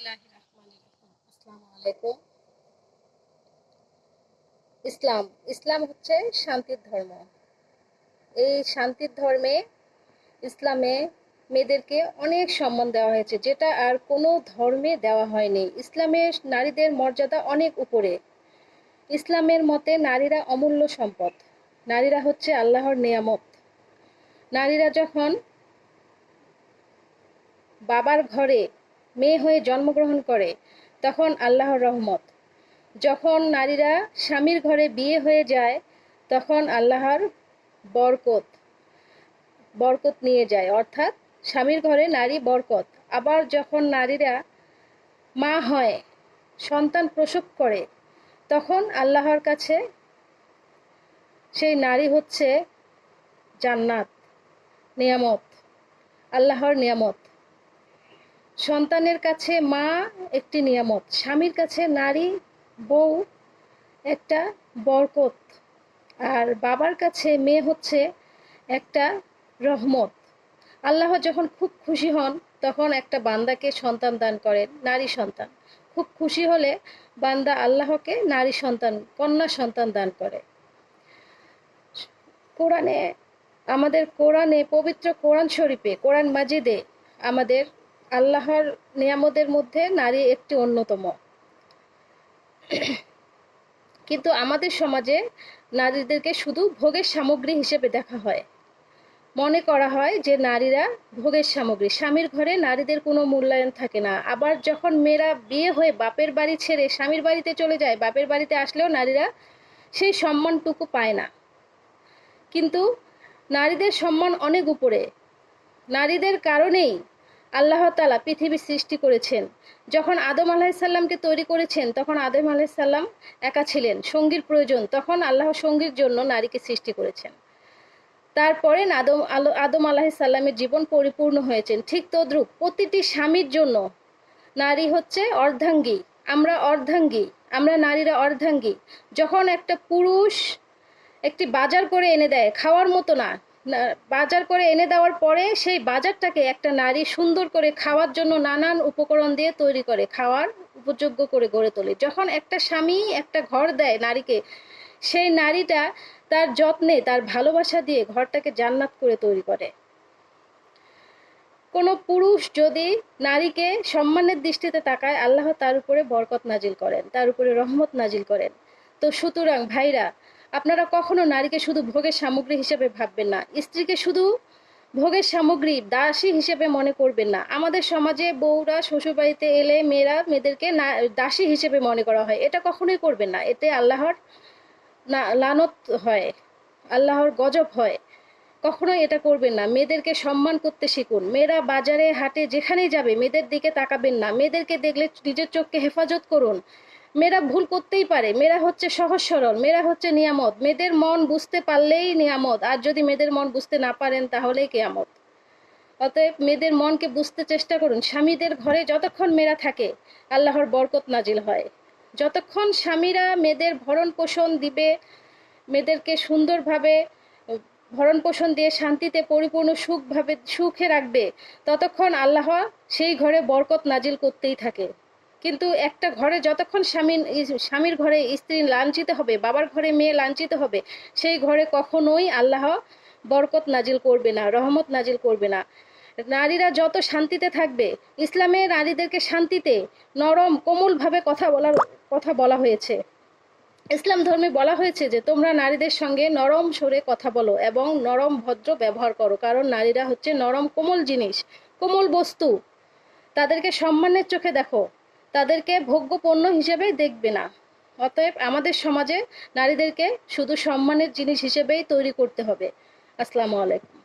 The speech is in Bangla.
বিসমিল্লাহির রহমানির রহিম। আসসালামু আলাইকুম। ইসলাম ইসলাম হচ্ছে শান্তির ধর্ম। এই শান্তির ধর্মে ইসলামে মেয়েদেরকে অনেক সম্মান দেওয়া হয়েছে, যেটা আর কোনো ধর্মে দেওয়া হয়নি। ইসলামের নারীদের মর্যাদা অনেক উপরে। ইসলামের মতে নারীরা অমূল্য সম্পদ। নারীরা হচ্ছে আল্লাহর নেয়ামত। নারীরা যখন বাবার ঘরে মেয়ে হয়ে জন্মগ্রহণ করে তখন আল্লাহর রহমত। যখন নারীরা স্বামীর ঘরে বিয়ে হয়ে যায় তখন আল্লাহর বরকত বরকত নিয়ে যায়, অর্থাৎ স্বামীর ঘরে নারী বরকত। আবার যখন নারীরা মা হয়, সন্তান প্রসব করে, তখন আল্লাহর কাছে সেই নারী হচ্ছে জান্নাত, নিয়ামত, আল্লাহর নিয়ামত। সন্তানের কাছে মা একটি নিয়ামত, স্বামীর কাছে নারী বউ একটা বরকত, আর বাবার কাছে মেয়ে হচ্ছে একটা রহমত। আল্লাহ যখন খুব খুশি হন তখন একটা বান্দাকে সন্তান দান করেন, নারী সন্তান। খুব খুশি হলে বান্দা আল্লাহকে নারী সন্তান, কন্যা সন্তান দান করে। কোরআনে, আমাদের কোরআনে, পবিত্র কোরআন শরীফে, কোরআন মাজিদে আমাদের আল্লাহর নিয়ামতের মধ্যে নারী একটি অন্যতম। কিন্তু আমাদের সমাজে নারীদেরকে শুধু ভোগের সামগ্রী হিসেবে দেখা হয়। মনে করা হয় যে নারীরা ভোগের সামগ্রী, স্বামীর ঘরে নারীদের কোনো মূল্যায়ন থাকে না। আবার যখন মেয়েরা বিয়ে হয়ে বাপের বাড়ি ছেড়ে স্বামীর বাড়িতে চলে যায়, বাপের বাড়িতে আসলেও নারীরা সেই সম্মানটুকু পায় না। কিন্তু নারীদের সম্মান অনেক উপরে। নারীদের কারণেই আল্লাহ তাআলা পৃথিবী সৃষ্টি করেছেন। যখন আদম আলাইহিসসালামকে তৈরি করেছেন তখন আদম আলাইহিসসালাম একা ছিলেন, সঙ্গীর প্রয়োজন, তখন আল্লাহ সঙ্গীর জন্য নারীকে সৃষ্টি করেছেন। তারপরে আদম আলাইহিসসালামের জীবন পরিপূর্ণ হয়েছেন। ঠিক তদ্রূপ প্রতিটি স্বামীর জন্য নারী হচ্ছে অর্ধাঙ্গী। আমরা অর্ধাঙ্গী, আমরা নারীরা অর্ধাঙ্গী। যখন একটা পুরুষ একটি বাজার করে এনে দেয়, খাওয়ার মতো না, বাজার করে এনে দেওয়ার পরে সেই বাজারটাকে একটা নারী সুন্দর করে খাওয়ার জন্য নানান উপকরণ দিয়ে তৈরি করে, খাওয়ার উপযোগ্য করে গড়ে তোলে। যখন একটা স্বামী একটা ঘর দেয় নারীকে, সেই নারীটা তার যত্নে, তার ভালোবাসা দিয়ে ঘরটাকে জান্নাত করে তৈরি করে। কোনো পুরুষ যদি নারীকে সম্মানের দৃষ্টিতে তাকায়, আল্লাহ তার উপরে বরকত নাজিল করেন, তার উপরে রহমত নাজিল করেন। তো সুতরাং ভাইরা, আপনারা কখনো নারীকে শুধু ভোগের সামগ্রী হিসেবে ভাববেন না, স্ত্রীকে শুধু ভোগের সামগ্রী, দাসী হিসেবে মনে করবেন না। আমাদের সমাজে বউরা শ্বশুরবাড়িতে এলে মেয়েদেরকে দাসী হিসেবে মনে করা হয়। এটা কখনোই করবেন না, এতে আল্লাহর লানত হয়, আল্লাহর গজব হয়। কখনোই এটা করবেন না। মেয়েদেরকে সম্মান করতে শিখুন। মেয়েরা বাজারে হাটে যেখানেই যাবে মেয়েদের দিকে তাকাবেন না। মেয়েদেরকে দেখলে নিজের চোখকে হেফাজত করুন। মেয়েরা ভুল করতেই পারে, মেয়েরা হচ্ছে সহজ সরল, মেয়েরা হচ্ছে নিয়ামত। মেয়েদের মন বুঝতে পারলেই নিয়ামত, আর যদি মেয়েদের মন বুঝতে না পারেন তাহলেই কেয়ামত। অতএব মেয়েদের মনকে বুঝতে চেষ্টা করুন। স্বামীদের ঘরে যতক্ষণ মেয়েরা থাকে আল্লাহর বরকত নাজিল হয়। যতক্ষণ স্বামীরা মেয়েদের ভরণ পোষণ দিবে, মেয়েদেরকে সুন্দরভাবে ভরণ পোষণ দিয়ে শান্তিতে পরিপূর্ণ সুখে রাখবে, ততক্ষণ আল্লাহ সেই ঘরে বরকত নাজিল করতেই থাকে। কিন্তু একটা ঘরে যতক্ষণ স্বামীর ঘরে স্ত্রী লাঞ্ছিত হবে, বাবার ঘরে মেয়ে লাঞ্ছিত হবে, সেই ঘরে কখনোই আল্লাহ বরকত নাজিল করবে না, রহমত নাজিল করবে না। নারীরা যত শান্তিতে থাকবে, ইসলামে নারীদেরকে শান্তিতে নরম কোমলভাবে কথা বলা হয়েছে। ইসলাম ধর্মে বলা হয়েছে যে তোমরা নারীদের সঙ্গে নরম স্বরে কথা বলো এবং নরম ভদ্র ব্যবহার করো, কারণ নারীরা হচ্ছে নরম কোমল জিনিস, কোমল বস্তু। তাদেরকে সম্মানের চোখে দেখো, তাদেরকে ভোগ্য পণ্য হিসেবে দেখবে না। অতএব আমাদের সমাজে নারীদেরকে শুধু সম্মানের জিনিস হিসেবেই তৈরি করতে হবে। আসসালামু আলাইকুম।